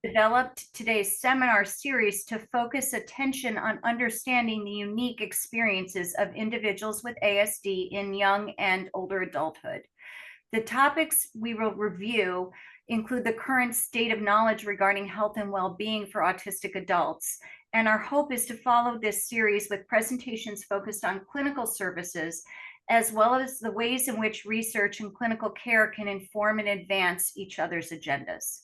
developed today's seminar series to focus attention on understanding the unique experiences of individuals with ASD in young and older adulthood. The topics we will review include the current state of knowledge regarding health and well-being for autistic adults, and our hope is to follow this series with presentations focused on clinical services, as well as the ways in which research and clinical care can inform and advance each other's agendas.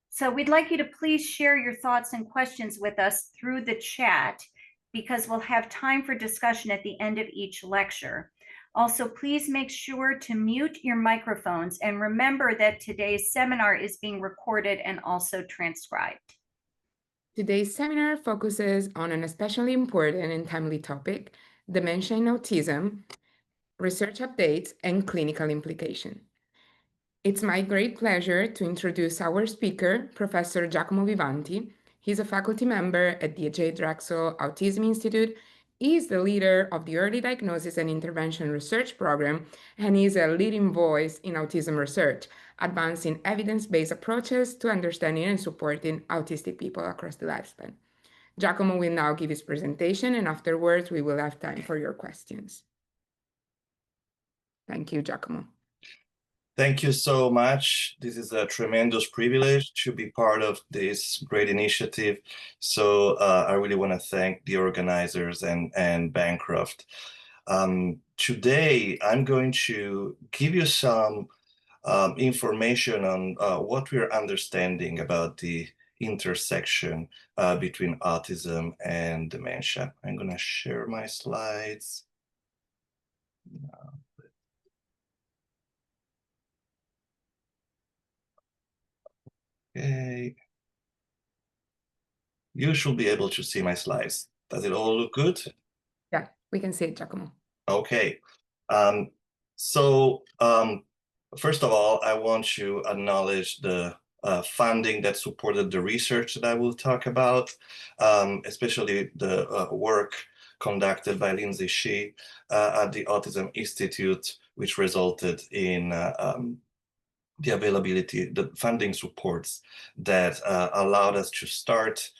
So we'd like you to please share your thoughts and questions with us through the chat, because we'll have time for discussion at the end of each lecture. Also, please make sure to mute your microphones, and remember that today's seminar is being recorded and also transcribed. Today's seminar focuses on an especially important and timely topic: dementia in autism, research updates, and clinical implication. It's my great pleasure to introduce our speaker, Professor Giacomo Vivanti. He's a faculty member at the Drexel Autism Institute. He's the leader of the Early Diagnosis and Intervention Research Program, and he's a leading voice in autism research, advancing evidence-based approaches to understanding and supporting autistic people across the lifespan. Giacomo will now give his presentation, and afterwards we will have time for your questions. Thank you, Giacomo. Thank you so much. This is a tremendous privilege to be part of this great initiative. So I really want to thank the organizers and Bancroft. Today, I'm going to give you some information on what we're understanding about the intersection between autism and dementia. I'm going to share my slides. Okay. You should be able to see my slides. Does it all look good? Yeah, we can see it, Giacomo. Okay. First of all, I want to acknowledge the funding that supported the research that I will talk about, especially the work conducted by Lindsay Shee at the Autism Institute, which resulted in the availability, the funding supports that allowed us to start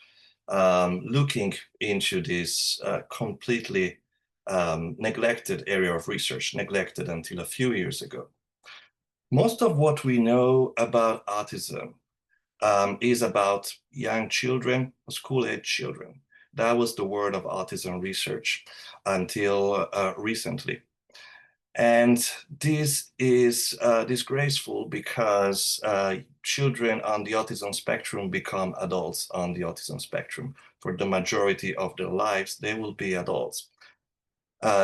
looking into this completely neglected area of research, neglected until a few years ago. Most of what we know about autism is about young children, school-age children. That was the world of autism research until recently. And this is disgraceful because children on the autism spectrum become adults on the autism spectrum. For the majority of their lives, they will be adults.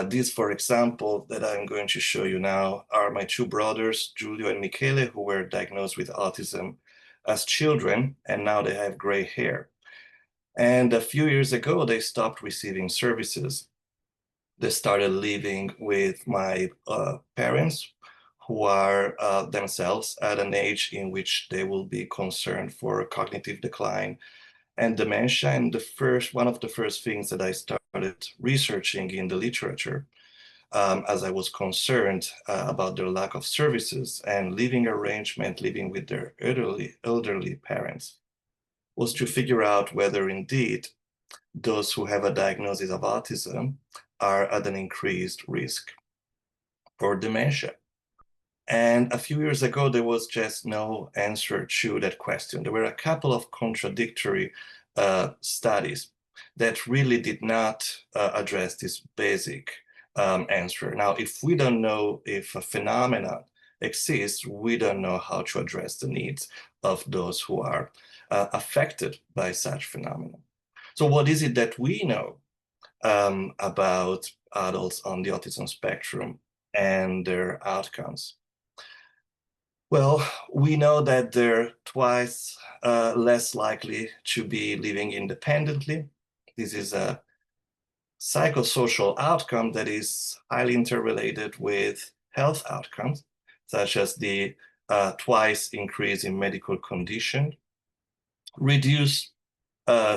These, for example, that I'm going to show you now are my two brothers, Giulio and Michele, who were diagnosed with autism as children, and now they have gray hair. And a few years ago, they stopped receiving services. They started living with my parents, who are themselves at an age in which they will be concerned for cognitive decline and dementia. And one of the first things that I started researching in the literature, as I was concerned about their lack of services and living arrangement, living with their elderly parents, was to figure out whether indeed those who have a diagnosis of autism are at an increased risk for dementia. And a few years ago, there was just no answer to that question. There were a couple of contradictory studies that really did not address this basic answer. Now, if we don't know if a phenomenon exists, we don't know how to address the needs of those who are affected by such phenomena. So what is it that we know about adults on the autism spectrum and their outcomes? Well, we know that they're twice less likely to be living independently. This is a psychosocial outcome that is highly interrelated with health outcomes, such as the twice increase in medical condition, reduced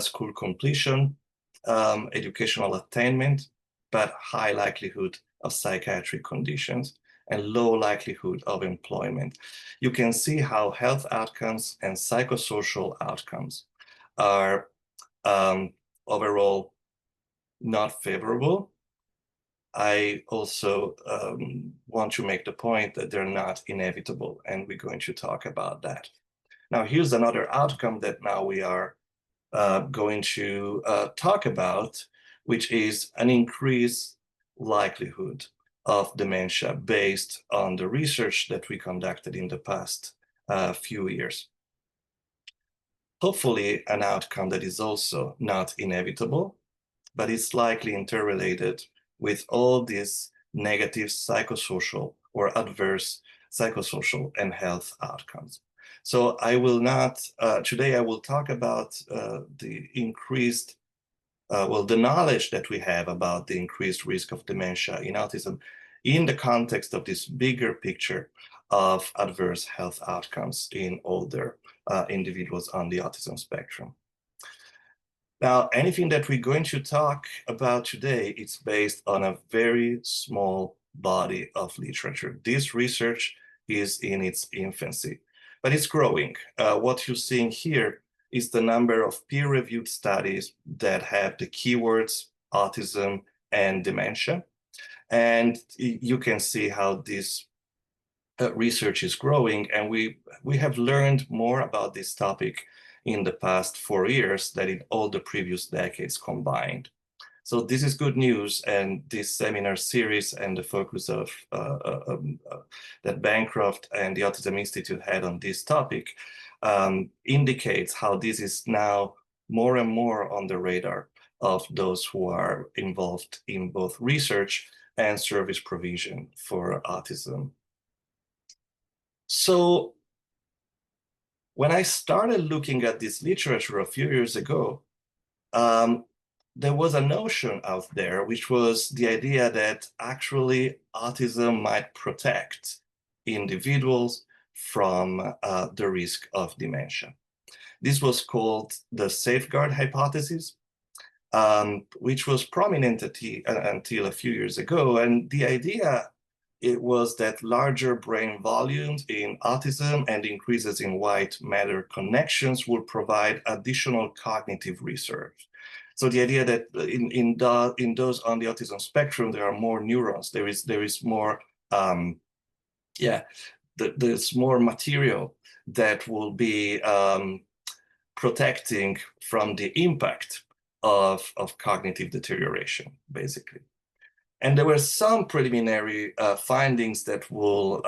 school completion, educational attainment, but high likelihood of psychiatric conditions, and low likelihood of employment. You can see how health outcomes and psychosocial outcomes are overall not favorable. I also want to make the point that they're not inevitable, and we're going to talk about that. Now, here's another outcome that now we are going to talk about, which is an increased likelihood of dementia based on the research that we conducted in the past few years. Hopefully, an outcome that is also not inevitable, but it's likely interrelated with all these negative psychosocial or adverse psychosocial and health outcomes. So I will not, today I will talk about the increased, the knowledge that we have about the increased risk of dementia in autism in the context of this bigger picture of adverse health outcomes in older individuals on the autism spectrum. Now, anything that we're going to talk about today, it's based on a very small body of literature. This research is in its infancy, but it's growing. What you're seeing here is the number of peer-reviewed studies that have the keywords autism and dementia. And you can see how this research is growing, and we have learned more about this topic in the past 4 years than in all the previous decades combined. So this is good news, and this seminar series and the focus of that Bancroft and the Autism Institute had on this topic indicates how this is now more and more on the radar of those who are involved in both research and service provision for autism. So when I started looking at this literature a few years ago, there was a notion out there, which was the idea that actually autism might protect individuals from the risk of dementia. This was called the safeguard hypothesis, which was prominent until a few years ago. And the idea, it was that larger brain volumes in autism and increases in white matter connections will provide additional cognitive reserve. So the idea that in those on the autism spectrum, there are more neurons, there is more, there's more material that will be protecting from the impact of cognitive deterioration, basically. And there were some preliminary findings that will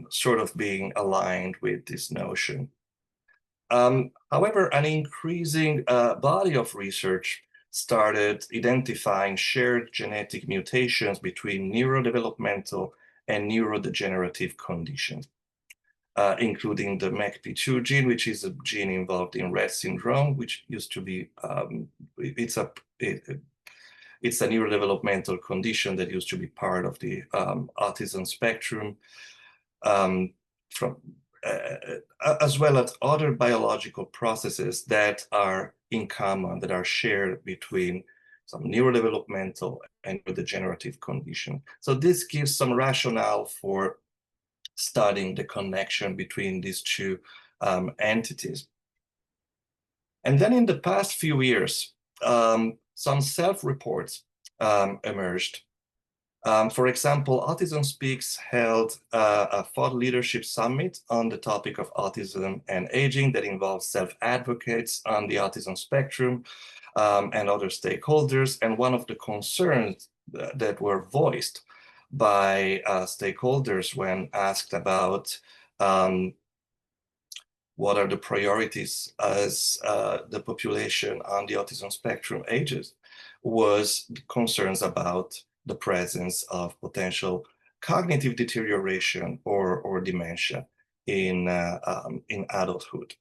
sort of being aligned with this notion. However, an increasing body of research started identifying shared genetic mutations between neurodevelopmental and neurodegenerative conditions, including the MECP2 gene, which is a gene involved in Rett syndrome, which used to be, it's a neurodevelopmental condition that used to be part of the autism spectrum, as well as other biological processes that are in common, that are shared between some neurodevelopmental and neurodegenerative condition. So this gives some rationale for studying the connection between these two entities. And then in the past few years, some self-reports emerged. For example, Autism Speaks held a thought leadership summit on the topic of autism and aging that involves self-advocates on the autism spectrum and other stakeholders. And one of the concerns that were voiced by stakeholders when asked about what are the priorities as the population on the autism spectrum ages was concerns about the presence of potential cognitive deterioration or dementia in adulthood.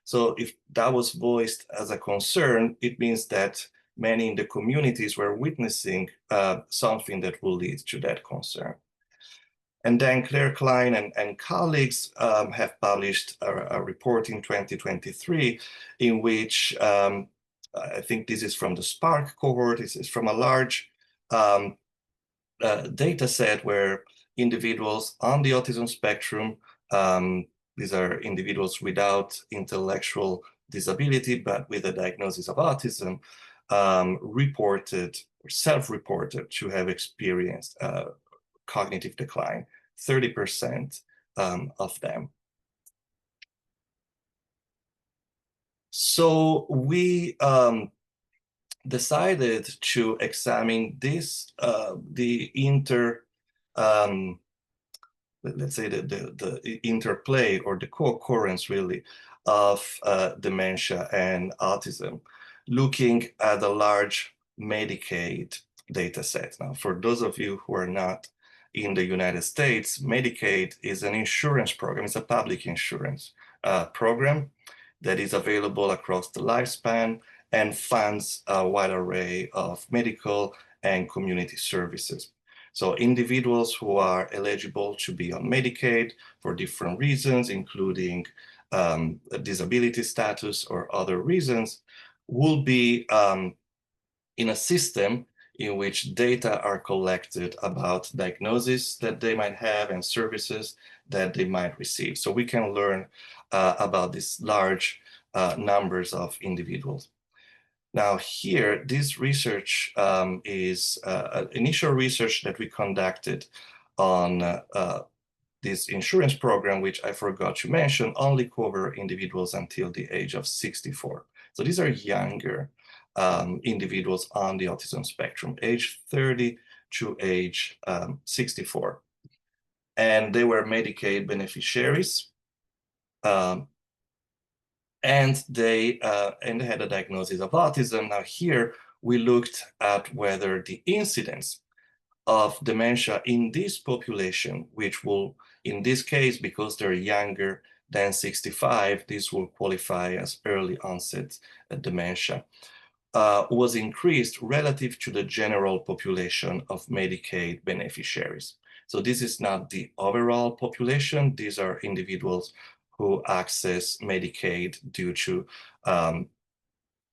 So if that was voiced as a concern, it means that many in the communities were witnessing something that will lead to that concern. And then Claire Klein and colleagues have published a report in 2023 in which I think this is from the SPARC cohort. This is from a large data set where individuals on the autism spectrum. These are individuals without intellectual disability, but with a diagnosis of autism, reported or self-reported to have experienced cognitive decline, 30% of them. So we decided to examine this, let's say the interplay or the co-occurrence really of dementia and autism, looking at a large Medicaid data set. Now, for those of you who are not in the United States, Medicaid is an insurance program. It's a public insurance program that is available across the lifespan and funds a wide array of medical and community services. So individuals who are eligible to be on Medicaid for different reasons, including disability status or other reasons, will be in a system in which data are collected about diagnoses that they might have and services that they might receive. So we can learn about these large numbers of individuals. Now here, this research is initial research that we conducted on this insurance program, which I forgot to mention, only cover individuals until the age of 64. So these are younger individuals on the autism spectrum, age 30 to age 64. And they were Medicaid beneficiaries. And they had a diagnosis of autism. Now here, we looked at whether the incidence of dementia in this population, which will, in this case, because they're younger than 65, this will qualify as early onset dementia, was increased relative to the general population of Medicaid beneficiaries. So this is not the overall population. These are individuals who access Medicaid due to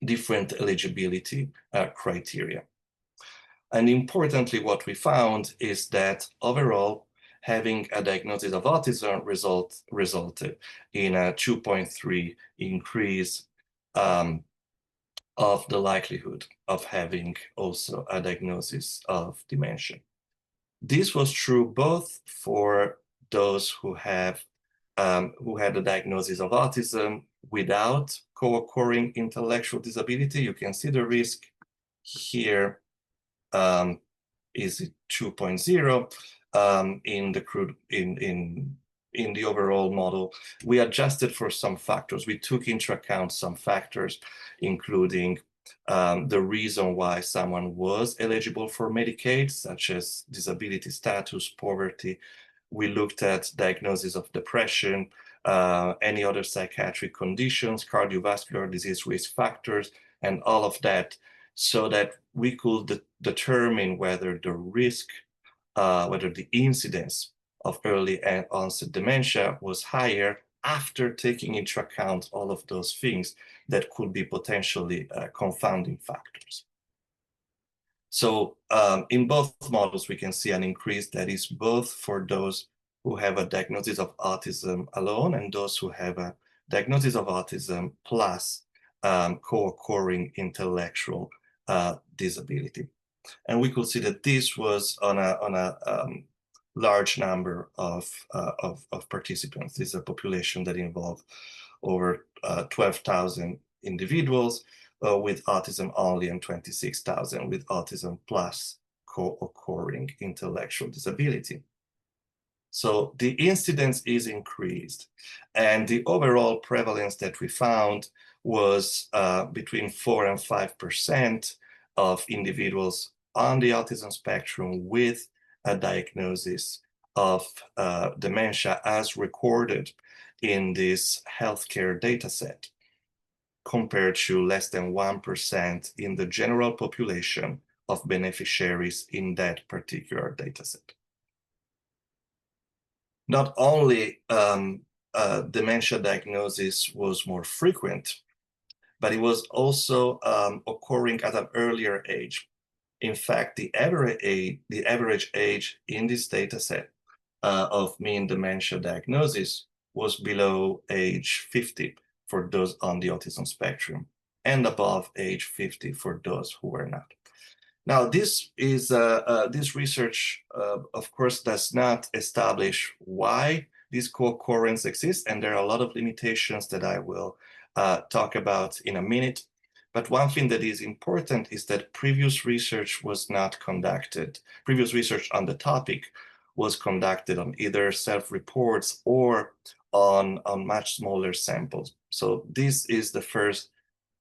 different eligibility criteria. And importantly, what we found is that overall, having a diagnosis of autism resulted in a 2.3 increase of the likelihood of having also a diagnosis of dementia. This was true both for those who had a diagnosis of autism without co-occurring intellectual disability. You can see the risk here is 2.0 in the overall model. We adjusted for some factors. We took into account some factors, including the reason why someone was eligible for Medicaid, such as disability status, poverty. We looked at diagnosis of depression, any other psychiatric conditions, cardiovascular disease risk factors, and all of that, so that we could determine whether the risk, whether the incidence of early onset dementia was higher after taking into account all of those things that could be potentially confounding factors. So in both models, we can see an increase that is both for those who have a diagnosis of autism alone and those who have a diagnosis of autism plus co-occurring intellectual disability. And we could see that this was on a large number of participants. This is a population that involved over 12,000 individuals with autism only and 26,000 with autism plus co-occurring intellectual disability. So the incidence is increased, and the overall prevalence that we found was between 4 and 5% of individuals on the autism spectrum with a diagnosis of dementia as recorded in this healthcare data set, compared to less than 1% in the general population of beneficiaries in that particular data set. Not only dementia diagnosis was more frequent, but it was also occurring at an earlier age. In fact, the average age in this data set of mean dementia diagnosis was below age 50 for those on the autism spectrum, and above age 50 for those who were not. Now, this research, of course, does not establish why these co-occurrences exist, and there are a lot of limitations that I will talk about in a minute. But one thing that is important is that previous research was not conducted. Previous research on the topic was conducted on either self-reports or on much smaller samples. So this is the first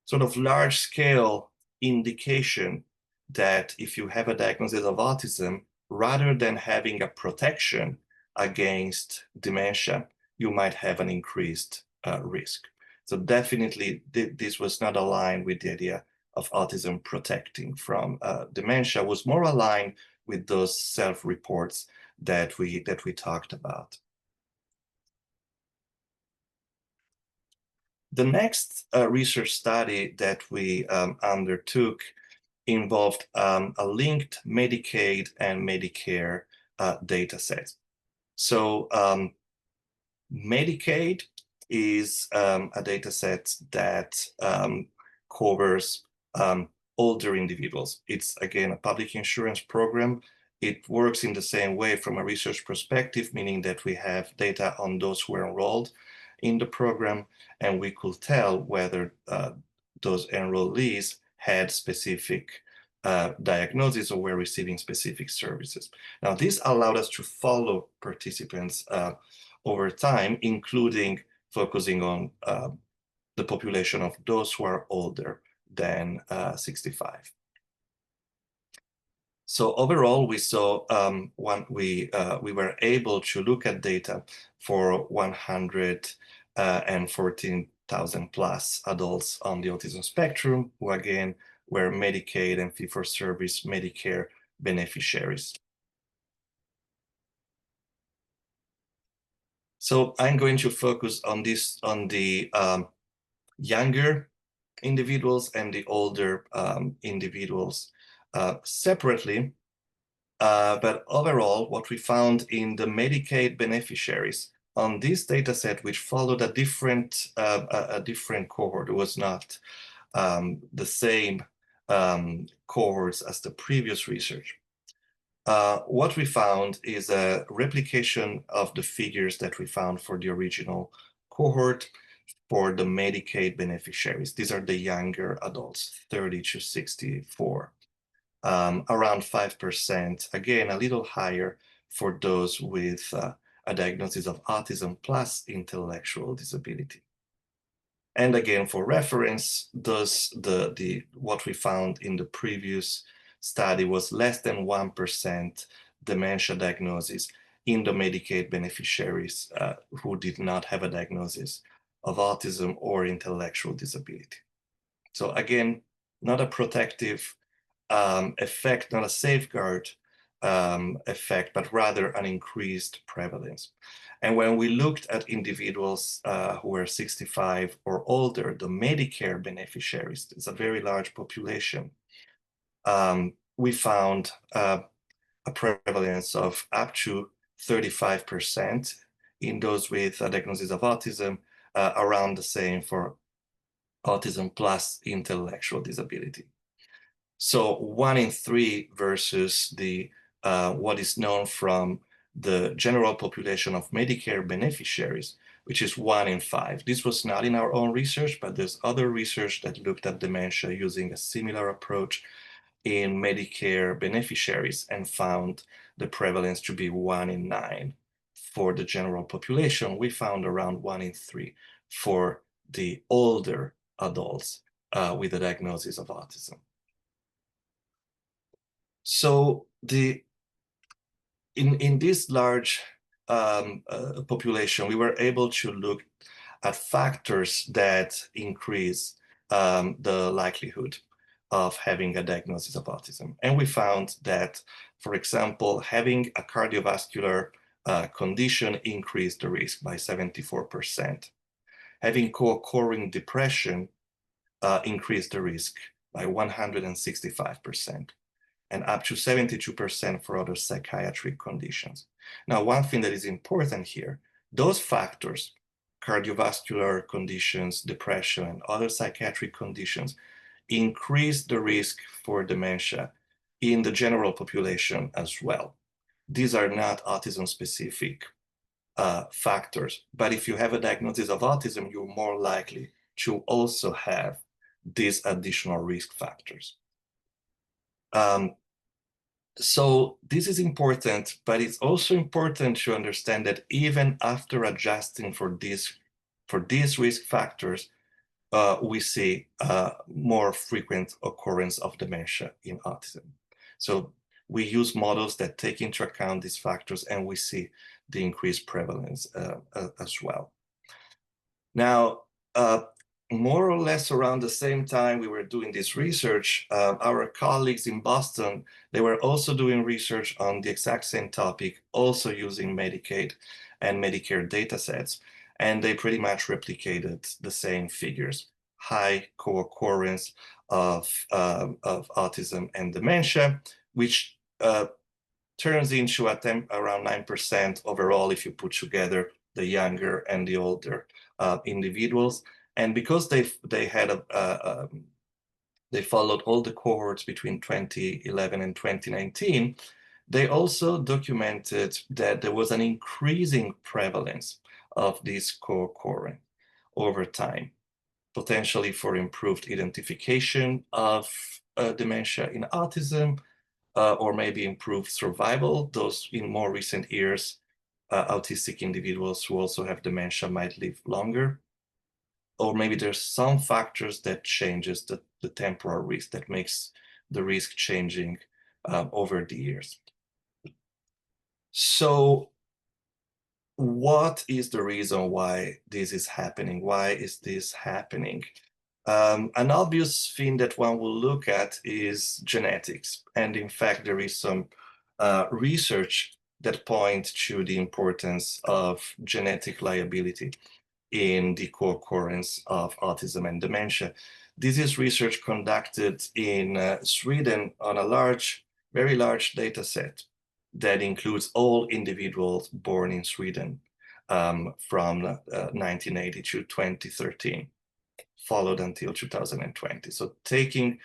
sort of large-scale indication that if you have a diagnosis of autism, rather than having a protection against dementia, you might have an increased risk. So definitely this was not aligned with the idea of autism protecting from dementia, was more aligned with those self-reports that we talked about. The next research study that we undertook involved a linked Medicaid and Medicare data set. So Medicaid is a data set that covers older individuals. It's, again, a public insurance program. It works in the same way from a research perspective, meaning that we have data on those who are enrolled in the program, and we could tell whether those enrollees had specific diagnoses or were receiving specific services. Now, this allowed us to follow participants over time, including focusing on the population of those who are older than 65. So overall, we saw we were able to look at data for 114,000 plus adults on the autism spectrum, who again were Medicaid and fee-for-service Medicare beneficiaries. So I'm going to focus on the younger individuals and the older individuals separately. But overall, what we found in the Medicaid beneficiaries on this data set, which followed a different cohort, it was not the same cohorts as the previous research. What we found is a replication of the figures that we found for the original cohort for the Medicaid beneficiaries. These are the younger adults, 30 to 64. Around 5%, again, a little higher for those with a diagnosis of autism plus intellectual disability. And again, for reference, what we found in the previous study was less than 1% dementia diagnosis in the Medicaid beneficiaries who did not have a diagnosis of autism or intellectual disability. So again, not a protective effect, not a safeguard effect, but rather an increased prevalence. And when we looked at individuals who were 65 or older, the Medicare beneficiaries, it's a very large population, we found a prevalence of up to 35% in those with a diagnosis of autism, around the same for autism plus intellectual disability. So 1 in 3 versus the what is known from the general population of Medicare beneficiaries, which is 1 in 5. This was not in our own research, but there's other research that looked at dementia using a similar approach in Medicare beneficiaries and found the prevalence to be 1 in 9. For the general population, we found around 1 in 3 for the older adults with a diagnosis of autism. So in this large population, we were able to look at factors that increase the likelihood of having a diagnosis of autism. And we found that, for example, having a cardiovascular condition increased the risk by 74%. Having co-occurring depression increased the risk by 165%. and up to 72% for other psychiatric conditions. Now, one thing that is important here, those factors, cardiovascular conditions, depression, and other psychiatric conditions, increase the risk for dementia in the general population as well. These are not autism-specific factors, but if you have a diagnosis of autism, you're more likely to also have these additional risk factors. So this is important, but it's also important to understand that even after adjusting for these risk factors, we see more frequent occurrence of dementia in autism. So we use models that take into account these factors, and we see the increased prevalence as well. Now, more or less around the same time we were doing this research, our colleagues in Boston, they were also doing research on the exact same topic, also using Medicaid and Medicare data sets, and they pretty much replicated the same figures: high co-occurrence of autism and dementia, which turns into around 9% overall if you put together the younger and the older individuals. And because they followed all the cohorts between 2011 and 2019, they also documented that there was an increasing prevalence of this co-occurrence over time, potentially for improved identification of dementia in autism, or maybe improved survival. Those in more recent years, autistic individuals who also have dementia might live longer. Or maybe there's some factors that changes the temporal risk, that makes the risk changing over the years. So what is the reason why this is happening? Why is this happening? An obvious thing that one will look at is genetics. And in fact, there is some research that points to the importance of genetic liability in the co-occurrence of autism and dementia. This is research conducted in Sweden on a very large data set that includes all individuals born in Sweden from 1980 to 2013, followed until 2020. So taking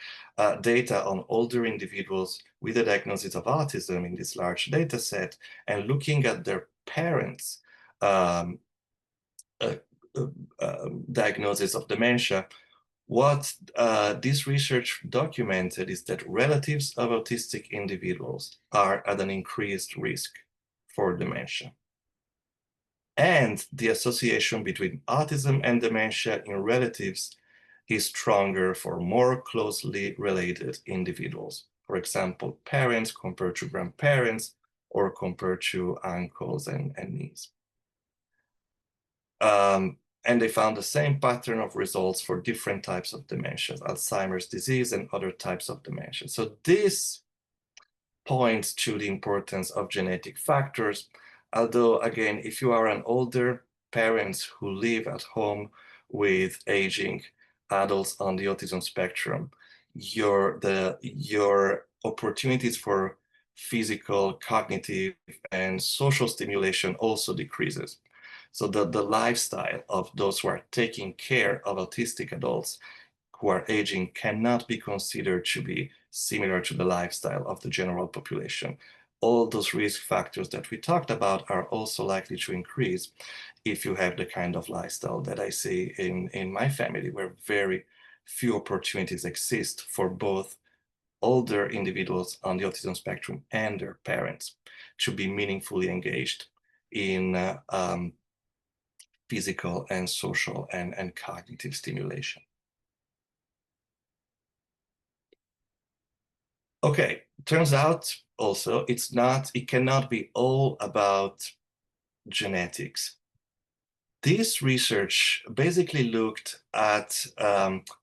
data on older individuals with a diagnosis of autism in this large data set and looking at their parents' diagnosis of dementia, what this research documented is that relatives of autistic individuals are at an increased risk for dementia. And the association between autism and dementia in relatives is stronger for more closely related individuals. For example, parents compared to grandparents, or compared to uncles and nieces. And they found the same pattern of results for different types of dementia, Alzheimer's disease and other types of dementia. So this points to the importance of genetic factors. Although, again, if you are an older parent who live at home with aging adults on the autism spectrum, your opportunities for physical, cognitive, and social stimulation also decreases. So the lifestyle of those who are taking care of autistic adults who are aging cannot be considered to be similar to the lifestyle of the general population. All those risk factors that we talked about are also likely to increase if you have the kind of lifestyle that I see in my family, where very few opportunities exist for both older individuals on the autism spectrum and their parents to be meaningfully engaged in physical and social and cognitive stimulation. Okay, turns out also it cannot be all about genetics. This research basically looked at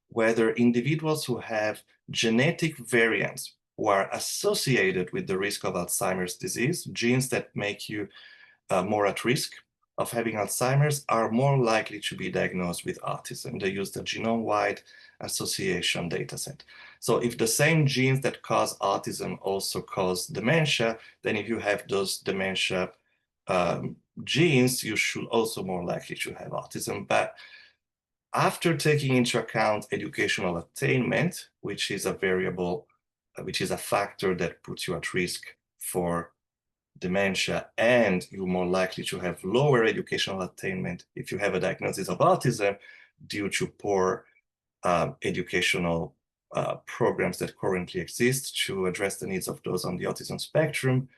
whether individuals who have genetic variants who are associated with the risk of Alzheimer's disease, genes that make you more at risk of having Alzheimer's are more likely to be diagnosed with autism. They use the genome-wide association dataset. So if the same genes that cause autism also cause dementia, then if you have those dementia genes, you should also more likely to have autism. But after taking into account educational attainment, which is a variable, which is a factor that puts you at risk for dementia, and you're more likely to have lower educational attainment if you have a diagnosis of autism due to poor educational programs that currently exist to address the needs of those on the autism spectrum.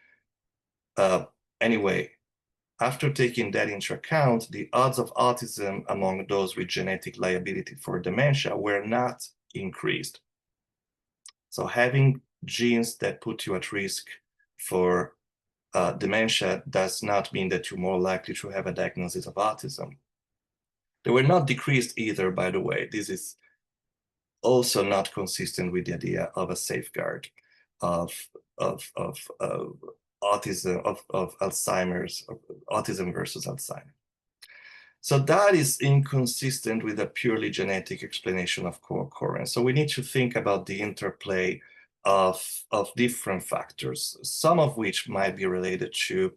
Anyway, after taking that into account, the odds of autism among those with genetic liability for dementia were not increased. So having genes that put you at risk for dementia does not mean that you're more likely to have a diagnosis of autism. They were not decreased either, by the way. This is also not consistent with the idea of a safeguard of autism, of Alzheimer's, of autism versus Alzheimer's. So that is inconsistent with a purely genetic explanation of co-occurrence. So we need to think about the interplay of different factors, some of which might be related to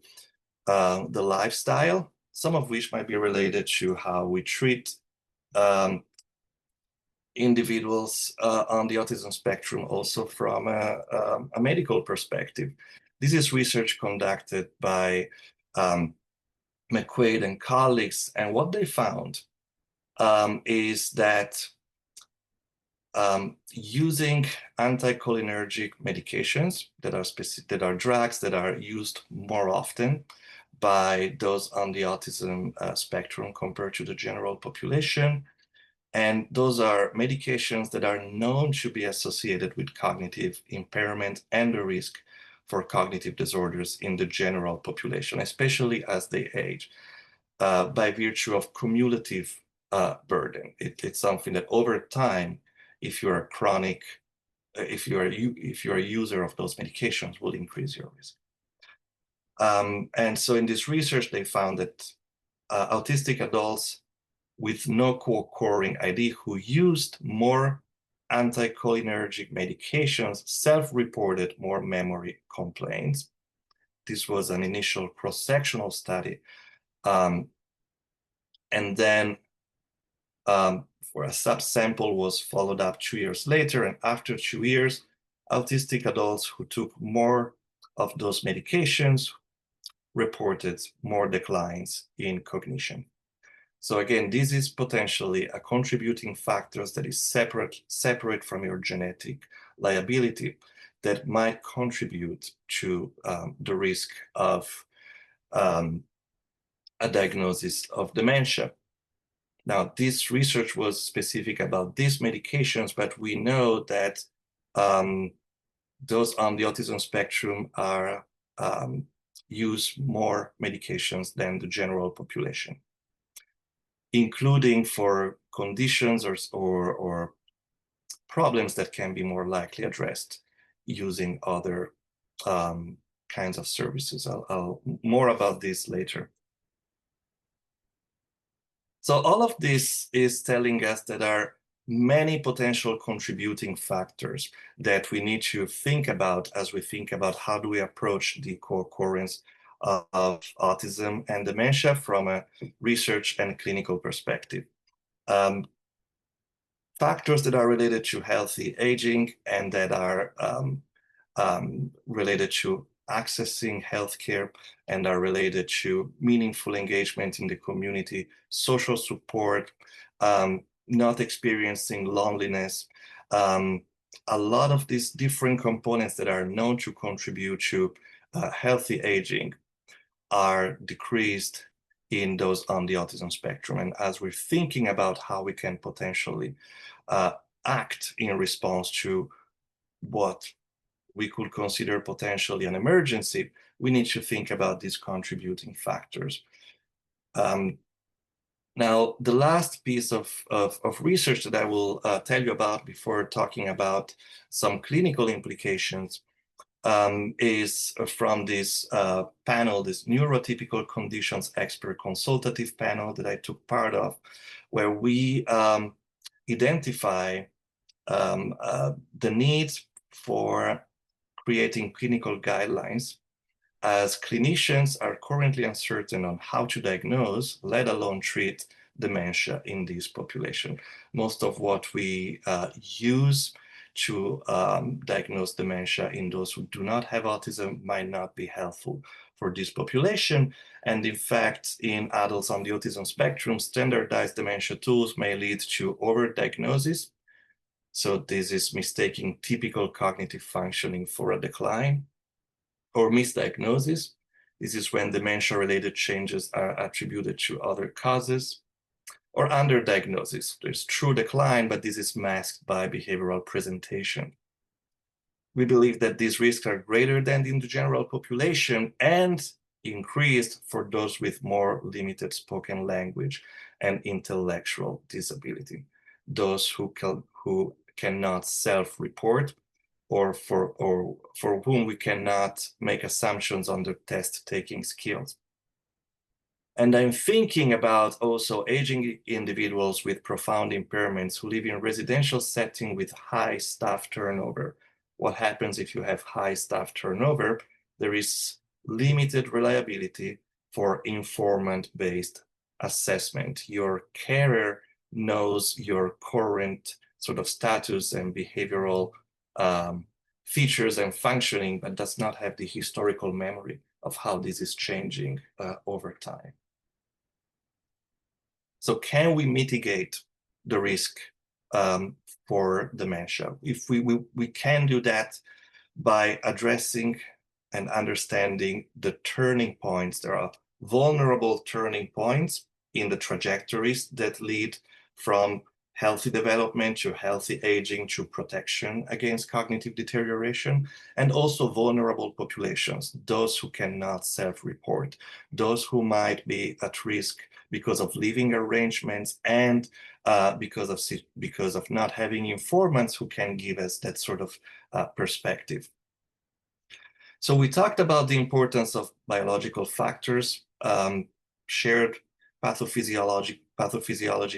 the lifestyle, some of which might be related to how we treat individuals on the autism spectrum, also from a medical perspective. This is research conducted by McQuaid and colleagues, and what they found is that using anticholinergic medications that are drugs that are used more often by those on the autism spectrum compared to the general population, and those are medications that are known to be associated with cognitive impairment and the risk for cognitive disorders in the general population, especially as they age, by virtue of cumulative burden. It's something that over time, if you're a chronic, if you're a user of those medications, will increase your risk. And so in this research, they found that autistic adults with no co-occurring ID who used more anticholinergic medications self-reported more memory complaints. This was an initial cross-sectional study. And then for a subsample was followed up 2 years later. And after 2 years, autistic adults who took more of those medications reported more declines in cognition. So again, this is potentially a contributing factor that is separate from your genetic liability that might contribute to the risk of a diagnosis of dementia. Now, this research was specific about these medications, but we know that those on the autism spectrum are use more medications than the general population, including for conditions or problems that can be more likely addressed using other kinds of services. I'll more about this later. So all of this is telling us that there are many potential contributing factors that we need to think about as we think about how do we approach the co-occurrence of autism and dementia from a research and clinical perspective. Factors that are related to healthy aging and that are related to accessing healthcare and are related to meaningful engagement in the community, social support, not experiencing loneliness. A lot of these different components that are known to contribute to healthy aging are decreased in those on the autism spectrum. And as we're thinking about how we can potentially act in response to what we could consider potentially an emergency, we need to think about these contributing factors. Now, the last piece of research that I will tell you about before talking about some clinical implications is from this panel, this neurotypical conditions expert consultative panel that I took part of, where we identify the need for creating clinical guidelines, as clinicians are currently uncertain on how to diagnose, let alone treat, dementia in this population. Most of what we use to diagnose dementia in those who do not have autism might not be helpful for this population. And in fact, in adults on the autism spectrum, standardized dementia tools may lead to overdiagnosis. So this is mistaking typical cognitive functioning for a decline, or misdiagnosis. This is when dementia-related changes are attributed to other causes, or underdiagnosis. There's true decline, but this is masked by behavioral presentation. We believe that these risks are greater than in the general population and increased for those with more limited spoken language and intellectual disability, those who cannot self-report, or for whom we cannot make assumptions on their test-taking skills. And I'm thinking about also aging individuals with profound impairments who live in residential setting with high staff turnover. What happens if you have high staff turnover? There is limited reliability for informant-based assessment. Your carer knows your current sort of status and behavioral features and functioning, but does not have the historical memory of how this is changing over time. So can we mitigate the risk for dementia? If we can do that by addressing and understanding the turning points. There are vulnerable turning points in the trajectories that lead from healthy development to healthy aging to protection against cognitive deterioration, and also vulnerable populations, those who cannot self-report, those who might be at risk because of living arrangements and because of not having informants who can give us that sort of perspective. So we talked about the importance of biological factors, shared pathophysiology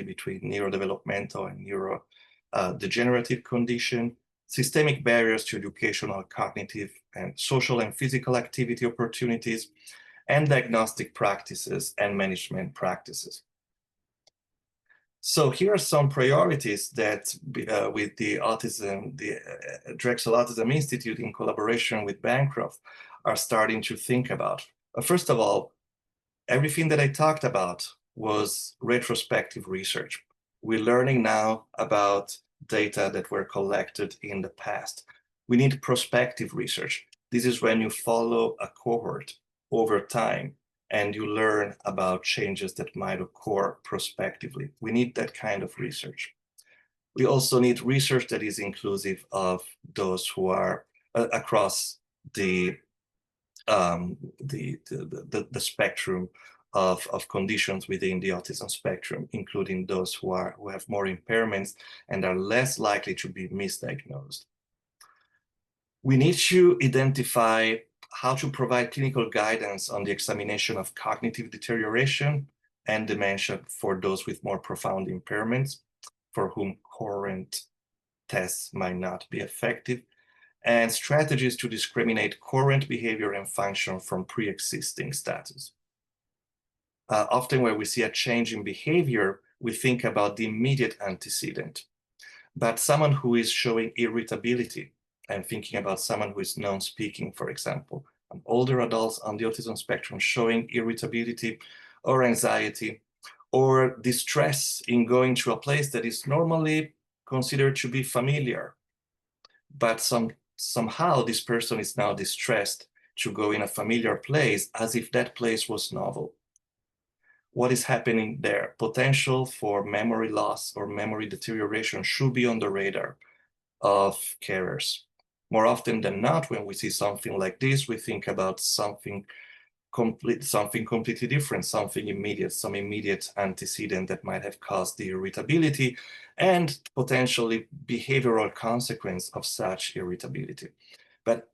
between neurodevelopmental and neurodegenerative condition, systemic barriers to educational, cognitive, and social and physical activity opportunities, and diagnostic practices and management practices. So here are some priorities that with the Drexel Autism Institute in collaboration with Bancroft are starting to think about. First of all, everything that I talked about was retrospective research. We're learning now about data that were collected in the past. We need prospective research. This is when you follow a cohort over time and you learn about changes that might occur prospectively. We need that kind of research. We also need research that is inclusive of those who are across the spectrum of conditions within the autism spectrum, including those who have more impairments and are less likely to be misdiagnosed. We need to identify how to provide clinical guidance on the examination of cognitive deterioration and dementia for those with more profound impairments, for whom current tests might not be effective, and strategies to discriminate current behavior and function from pre-existing status. Often when we see a change in behavior, we think about the immediate antecedent. But someone who is showing irritability, and thinking about someone who is non-speaking, for example, older adults on the autism spectrum showing irritability or anxiety or distress in going to a place that is normally considered to be familiar. But somehow this person is now distressed to go in a familiar place as if that place was novel. What is happening there? Potential for memory loss or memory deterioration should be on the radar of carers. More often than not, when we see something like this, we think about something completely different, something immediate, some immediate antecedent that might have caused the irritability and potentially behavioral consequence of such irritability. But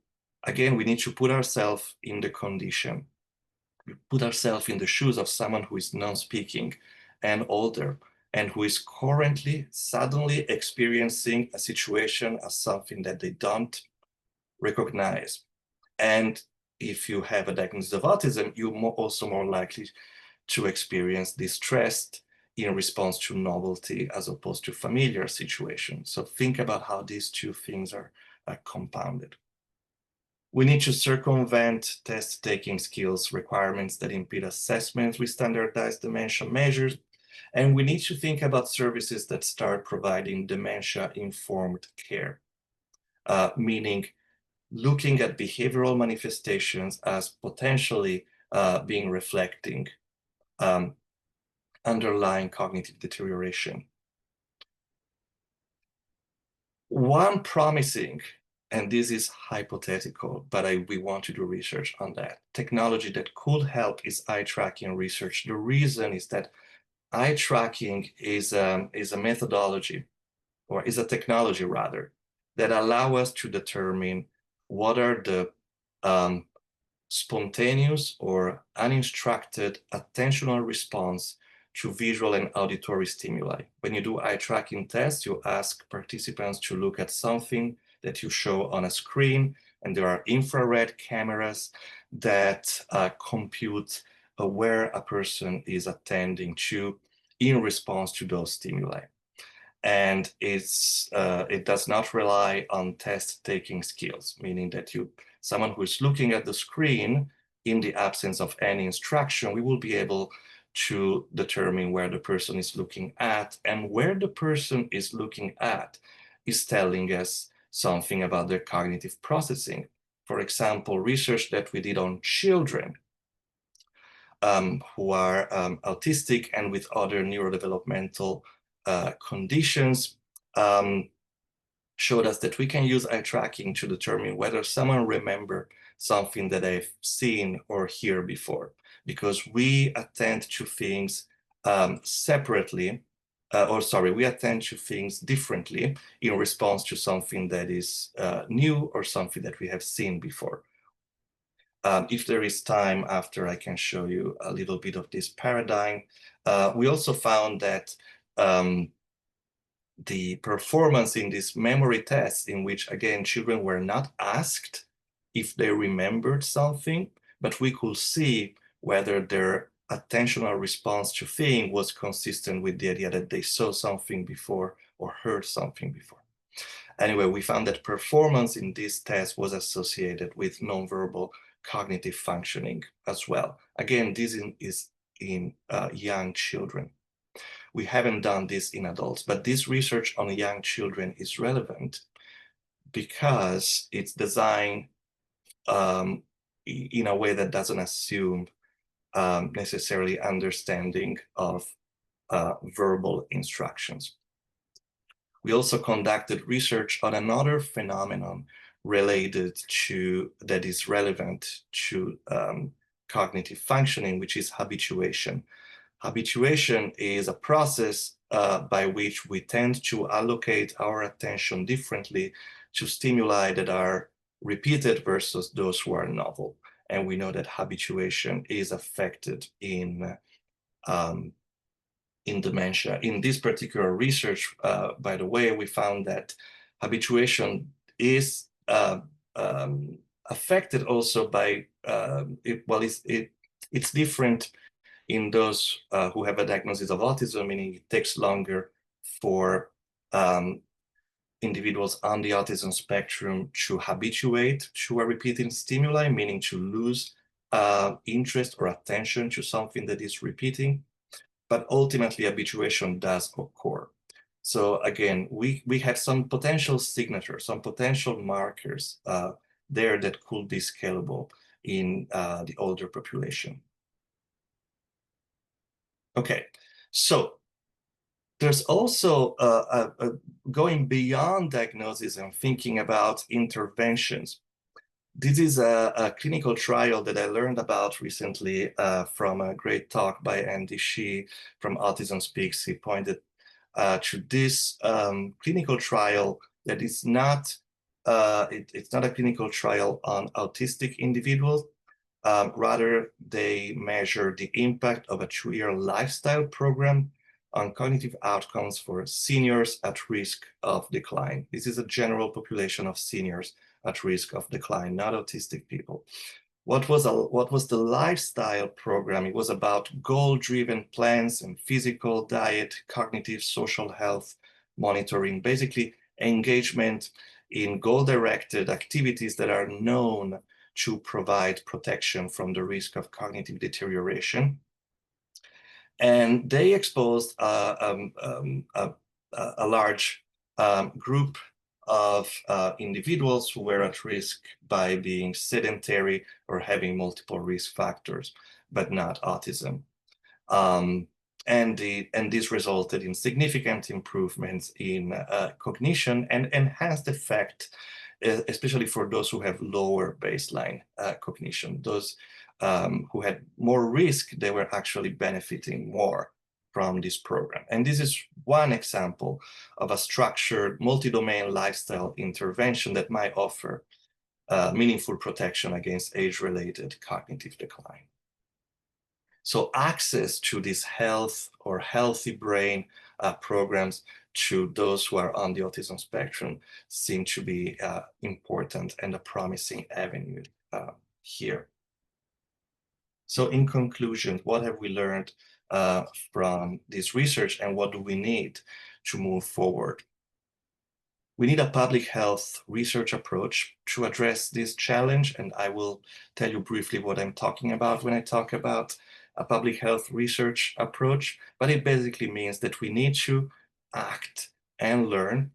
Again, we need to put ourselves in the condition. We put ourselves in the shoes of someone who is non-speaking and older, and who is currently suddenly experiencing a situation as something that they don't recognize. And if you have a diagnosis of autism, you're also more likely to experience distress in response to novelty as opposed to familiar situations. So think about how these two things are compounded. We need to circumvent test-taking skills requirements that impede assessment with standardized dementia measures. And we need to think about services that start providing dementia-informed care, meaning looking at behavioral manifestations as potentially being reflecting underlying cognitive deterioration. One promising, and this is hypothetical, but we want to do research on that, technology that could help is eye tracking research. The reason is that eye tracking is a methodology, or is a technology rather, that allow us to determine what are the spontaneous or uninstructed attentional response to visual and auditory stimuli. When you do eye tracking tests, you ask participants to look at something that you show on a screen, and there are infrared cameras that compute where a person is attending to in response to those stimuli. And it does not rely on test-taking skills, meaning that someone who is looking at the screen in the absence of any instruction, we will be able to determine where the person is looking at, and where the person is looking at is telling us something about their cognitive processing. For example, research that we did on children who are autistic and with other neurodevelopmental conditions showed us that we can use eye tracking to determine whether someone remembers something that they've seen or hear before, because we attend to things separately, we attend to things differently in response to something that is new or something that we have seen before. If there is time after, I can show you a little bit of this paradigm. We also found that the performance in these memory tests, in which, again, children were not asked if they remembered something, but we could see whether their attentional response to things was consistent with the idea that they saw something before or heard something before. Anyway, we found that performance in this test was associated with nonverbal cognitive functioning as well. Again, this is in young children. We haven't done this in adults, but this research on young children is relevant because it's designed in a way that doesn't assume necessarily understanding of verbal instructions. We also conducted research on another phenomenon related to, that is relevant to cognitive functioning, which is habituation. Habituation is a process by which we tend to allocate our attention differently to stimuli that are repeated versus those who are novel. And we know that habituation is affected in dementia. In this particular research, by the way, we found that habituation is affected also by, it's different in those who have a diagnosis of autism, meaning it takes longer for individuals on the autism spectrum to habituate to a repeating stimuli, meaning to lose interest or attention to something that is repeating. But ultimately, habituation does occur. So again, we have some potential signatures, some potential markers there that could be scalable in the older population. Okay, so there's also going beyond diagnosis and thinking about interventions. This is a clinical trial that I learned about recently from a great talk by Andy Shee from Autism Speaks. He pointed to this clinical trial that is not it's not a clinical trial on autistic individuals. Rather, they measure the impact of a 2-year lifestyle program on cognitive outcomes for seniors at risk of decline. This is a general population of seniors at risk of decline, not autistic people. What was the lifestyle program? It was about goal-driven plans and physical, diet, cognitive, social health monitoring, basically engagement in goal-directed activities that are known to provide protection from the risk of cognitive deterioration. And they exposed a large group of individuals who were at risk by being sedentary or having multiple risk factors, but not autism. And this resulted in significant improvements in cognition and enhanced effect, especially for those who have lower baseline cognition. Those who had more risk, they were actually benefiting more from this program. And this is one example of a structured multi-domain lifestyle intervention that might offer meaningful protection against age-related cognitive decline. So access to this health or healthy brain programs to those who are on the autism spectrum seem to be important and a promising avenue here. So in conclusion, what have we learned from this research, and what do we need to move forward? We need a public health research approach to address this challenge, and I will tell you briefly what I'm talking about when I talk about a public health research approach, but it basically means that we need to act and learn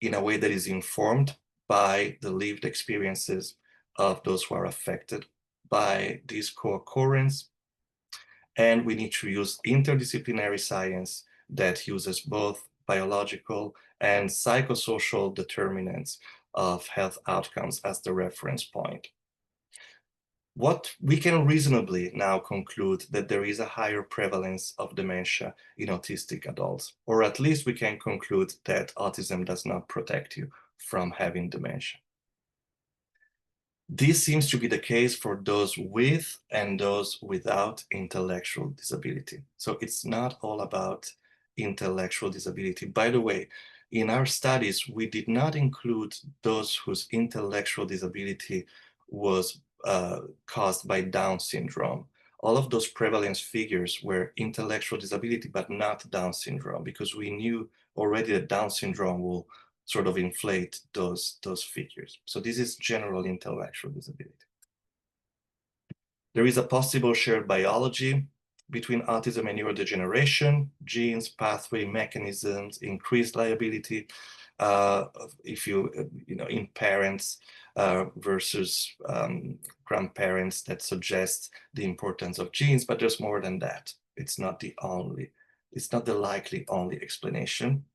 in a way that is informed by the lived experiences of those who are affected by this co-occurrence. And we need to use interdisciplinary science that uses both biological and psychosocial determinants of health outcomes as the reference point. What we can reasonably now conclude that there is a higher prevalence of dementia in autistic adults, or at least we can conclude that autism does not protect you from having dementia. This seems to be the case for those with and those without intellectual disability. So it's not all about intellectual disability. By the way, in our studies, we did not include those whose intellectual disability was caused by Down syndrome. All of those prevalence figures were intellectual disability, but not Down syndrome, because we knew already that Down syndrome will sort of inflate those figures. So this is general intellectual disability. There is a possible shared biology between autism and neurodegeneration, genes, pathway mechanisms, increased liability in parents versus grandparents that suggest the importance of genes, but there's more than that. It's not the likely only explanation.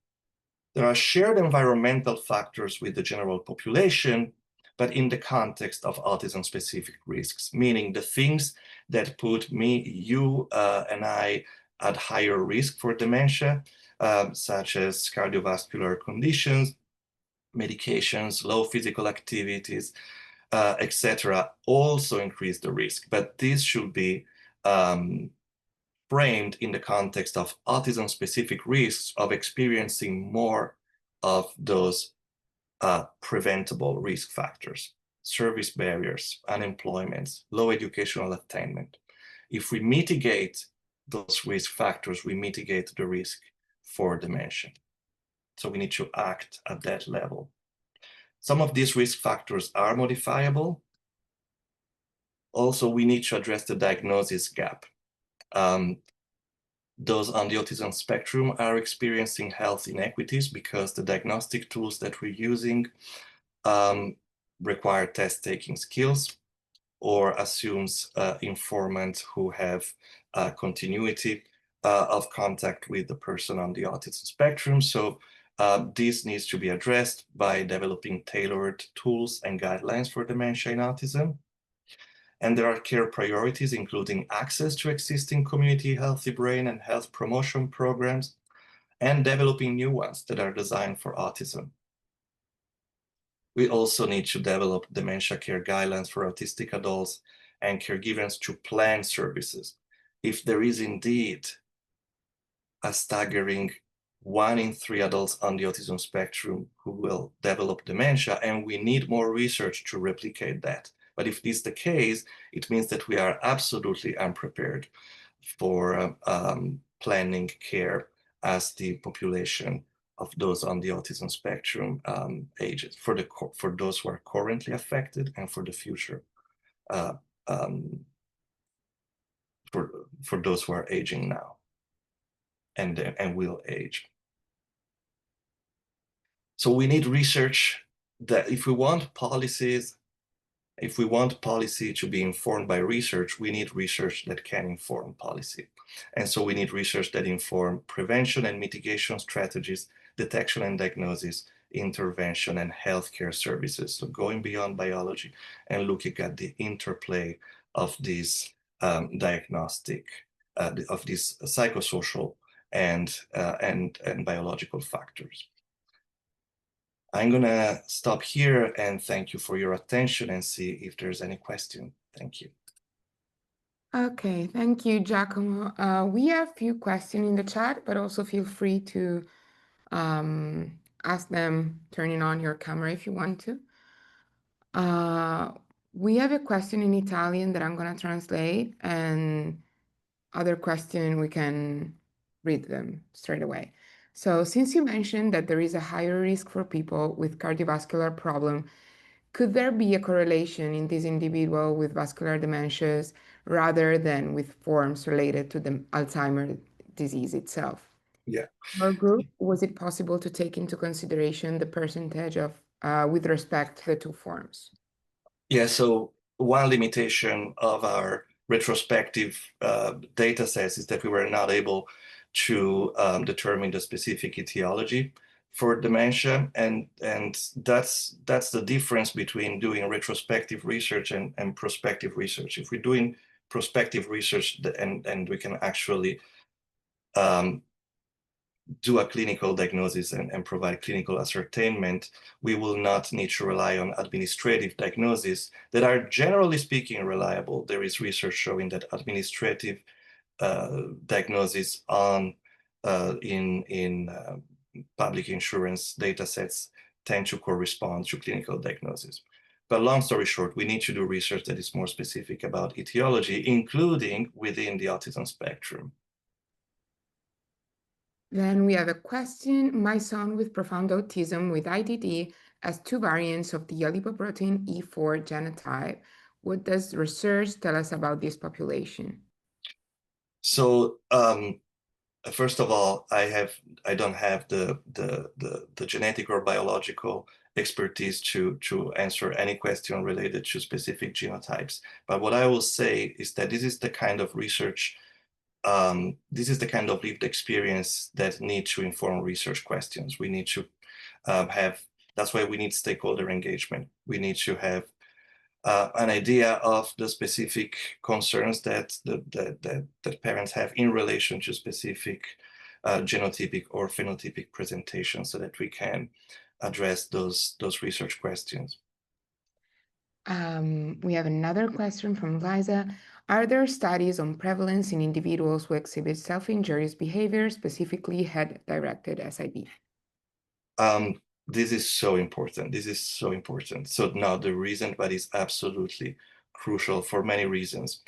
There are shared environmental factors with the general population, but in the context of autism-specific risks, meaning the things that put me, you, and I at higher risk for dementia, such as cardiovascular conditions, medications, low physical activities, etc., also increase the risk. But this should be framed in the context of autism-specific risks of experiencing more of those preventable risk factors, service barriers, unemployment, low educational attainment. If we mitigate those risk factors, we mitigate the risk for dementia. So we need to act at that level. Some of these risk factors are modifiable. Also, we need to address the diagnosis gap. Those on the autism spectrum are experiencing health inequities because the diagnostic tools that we're using require test-taking skills or assumes informants who have continuity of contact with the person on the autism spectrum. So this needs to be addressed by developing tailored tools and guidelines for dementia in autism. And there are care priorities, including access to existing community healthy brain and health promotion programs, and developing new ones that are designed for autism. We also need to develop dementia care guidelines for autistic adults and caregivers to plan services. If there is indeed a staggering 1 in 3 adults on the autism spectrum who will develop dementia, and we need more research to replicate that. But if this is the case, it means that we are absolutely unprepared for planning care as the population of those on the autism spectrum ages, for those who are currently affected and for the future, uh, um, for those who are aging now and will age. So we need research that if we want policy to be informed by research, we need research that can inform policy. And so we need research that inform prevention and mitigation strategies, detection and diagnosis, intervention, and healthcare services. So going beyond biology and looking at the interplay of these diagnostic, of these psychosocial and biological factors. I'm gonna stop here and thank you for your attention and see if there's any question. Thank you. Okay, thank you, Giacomo. We have a few questions in the chat, but also feel free to ask them turning on your camera if you want to. We have a question in Italian that I'm going to translate, and other question we can read them straight away. So since you mentioned that there is a higher risk for people with cardiovascular problem, could there be a correlation in this individual with vascular dementias rather than with forms related to the Alzheimer's disease itself? Yeah. Our group, was it possible to take into consideration the percentage of with respect to the two forms? Yeah, so one limitation of our retrospective data sets is that we were not able to determine the specific etiology for dementia, and that's the difference between doing retrospective research and prospective research. If we're doing prospective research and we can actually do a clinical diagnosis and provide clinical ascertainment, we will not need to rely on administrative diagnoses that are generally speaking reliable. There is research showing that administrative diagnosis in public insurance data sets tend to correspond to clinical diagnosis. But long story short, we need to do research that is more specific about etiology, including within the autism spectrum. Then we have a question. My son with profound autism with IDD has two variants of the lipoprotein E4 genotype. What does research tell us about this population? So first of all, I don't have the genetic or biological expertise to answer any question related to specific genotypes. But what I will say is that this is the kind of research, this is the kind of lived experience that need to inform research questions. We need to that's why we need stakeholder engagement. We need to have an idea of the specific concerns that parents have in relation to specific genotypic or phenotypic presentations, so that we can address those research questions. We have another question from Liza. Are there studies on prevalence in individuals who exhibit self-injurious behavior, specifically head-directed SIB? This is so important. This is so important. So now the reason that is absolutely crucial for many reasons.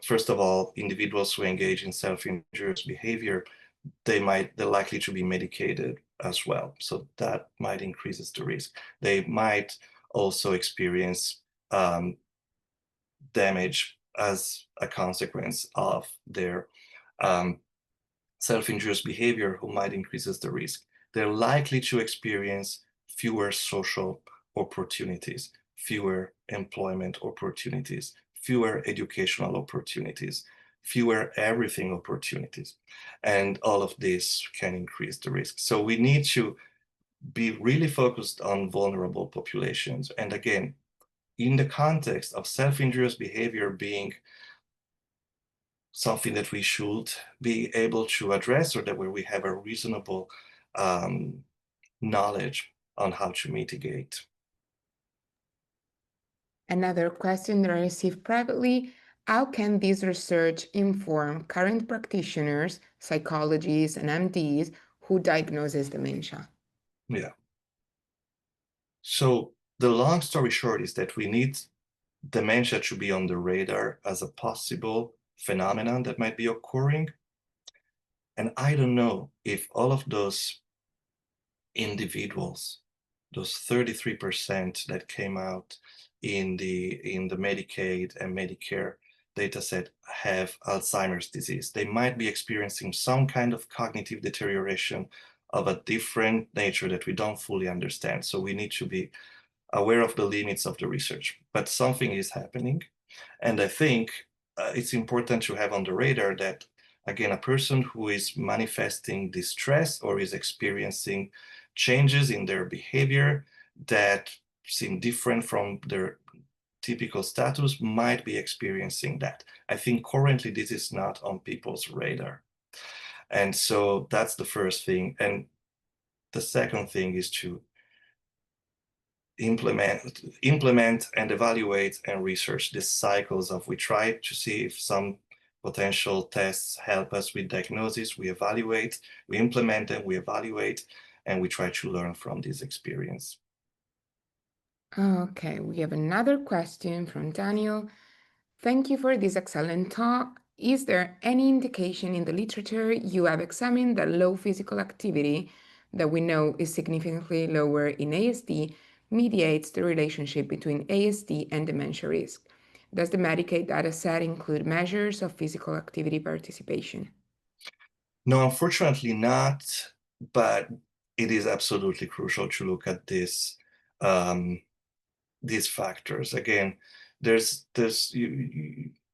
First of all, individuals who engage in self-injurious behavior, they're likely to be medicated as well. So that might increases the risk. They might also experience damage as a consequence of their self-injurious behavior, who might increases the risk. They're likely to experience fewer social opportunities, fewer employment opportunities, fewer educational opportunities, fewer everything opportunities. And all of this can increase the risk. So we need to be really focused on vulnerable populations. And again, in the context of self-injurious behavior being something that we should be able to address, or that where we have a reasonable knowledge on how to mitigate. Another question that I received privately: how can this research inform current practitioners, psychologists, and MDs who diagnose dementia? Yeah. So the long story short is that we need dementia to be on the radar as a possible phenomenon that might be occurring. And I don't know if all of those individuals, those 33% that came out in the Medicaid and Medicare data set, have Alzheimer's disease. They might be experiencing some kind of cognitive deterioration of a different nature that we don't fully understand. So we need to be aware of the limits of the research, but something is happening. And I think it's important to have on the radar that, again, a person who is manifesting distress or is experiencing changes in their behavior that seem different from their typical status might be experiencing that. I think currently this is not on people's radar. And so that's the first thing. And the second thing is to implement and evaluate and research the cycles of, we try to see if some potential tests help us with diagnosis, we evaluate, we implement them, we evaluate, and we try to learn from this experience. Okay, we have another question from Daniel. Thank you for this excellent talk. Is there any indication in the literature you have examined that low physical activity, that we know is significantly lower in ASD, mediates the relationship between ASD and dementia risk? Does the Medicaid dataset include measures of physical activity participation? No, unfortunately not, but it is absolutely crucial to look at this these factors. Again,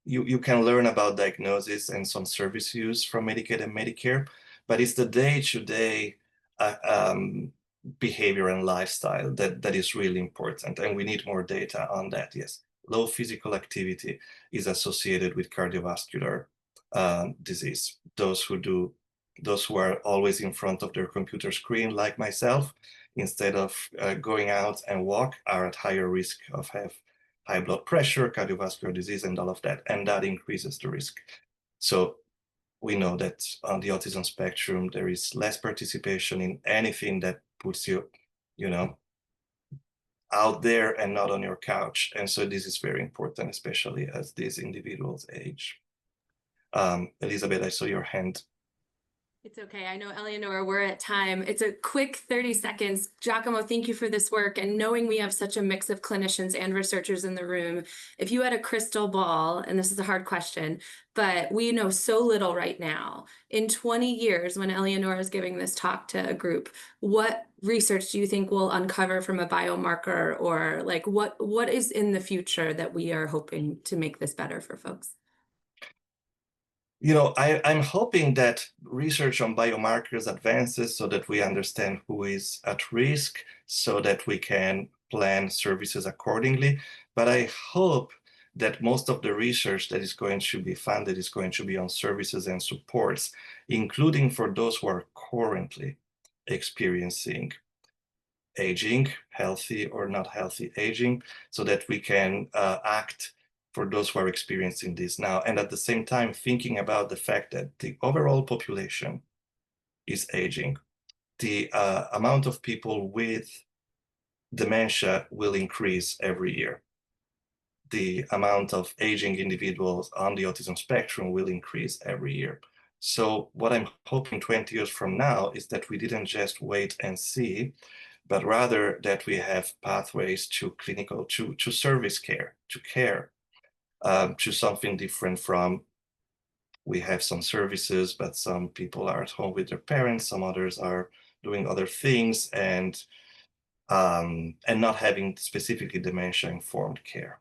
you can learn about diagnosis and some service use from Medicaid and Medicare, but it's the day-to-day behavior and lifestyle that is really important, and we need more data on that. Yes, low physical activity is associated with cardiovascular disease. Those who are always in front of their computer screen, like myself, instead of going out and walk, are at higher risk of have high blood pressure, cardiovascular disease, and all of that, and that increases the risk. So we know that on the autism spectrum, there is less participation in anything that puts you, out there and not on your couch. And so this is very important, especially as these individuals age. Elizabeth, I saw your hand. It's okay. I know, Eleonora, we're at time. It's a quick 30 seconds. Giacomo, thank you for this work. And knowing we have such a mix of clinicians and researchers in the room, if you had a crystal ball, and this is a hard question, but we know so little right now. In 20 years, when Eleonora is giving this talk to a group, what research do you think we'll uncover from a biomarker, or like what is in the future that we are hoping to make this better for folks? I'm hoping that research on biomarkers advances so that we understand who is at risk, so that we can plan services accordingly. But I hope that most of the research that is going to be funded is going to be on services and supports, including for those who are currently experiencing aging, healthy or not healthy aging, so that we can act for those who are experiencing this now. And at the same time, thinking about the fact that the overall population is aging. The amount of people with dementia will increase every year. The amount of aging individuals on the autism spectrum will increase every year. So what I'm hoping 20 years from now is that we didn't just wait and see, but rather that we have pathways to clinical, to service care, to care, to something different from, we have some services, but some people are at home with their parents, some others are doing other things, and not having specifically dementia-informed care.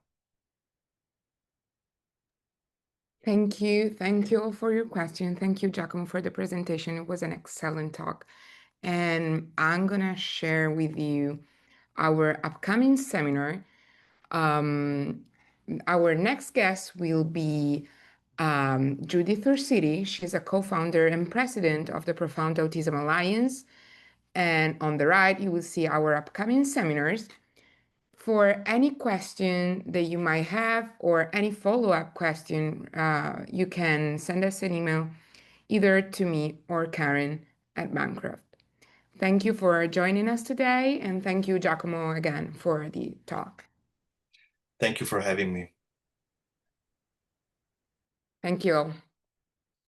Thank you. Thank you all for your question. Thank you, Giacomo, for the presentation. It was an excellent talk. And I'm going to share with you our upcoming seminar. Our next guest will be Judith Orsini. She's a co-founder and president of the Profound Autism Alliance. And on the right, you will see our upcoming seminars. For any question that you might have or any follow-up question, you can send us an email either to me or Karen at Bancroft. Thank you for joining us today, and thank you, Giacomo, again for the talk. Thank you for having me. Thank you all.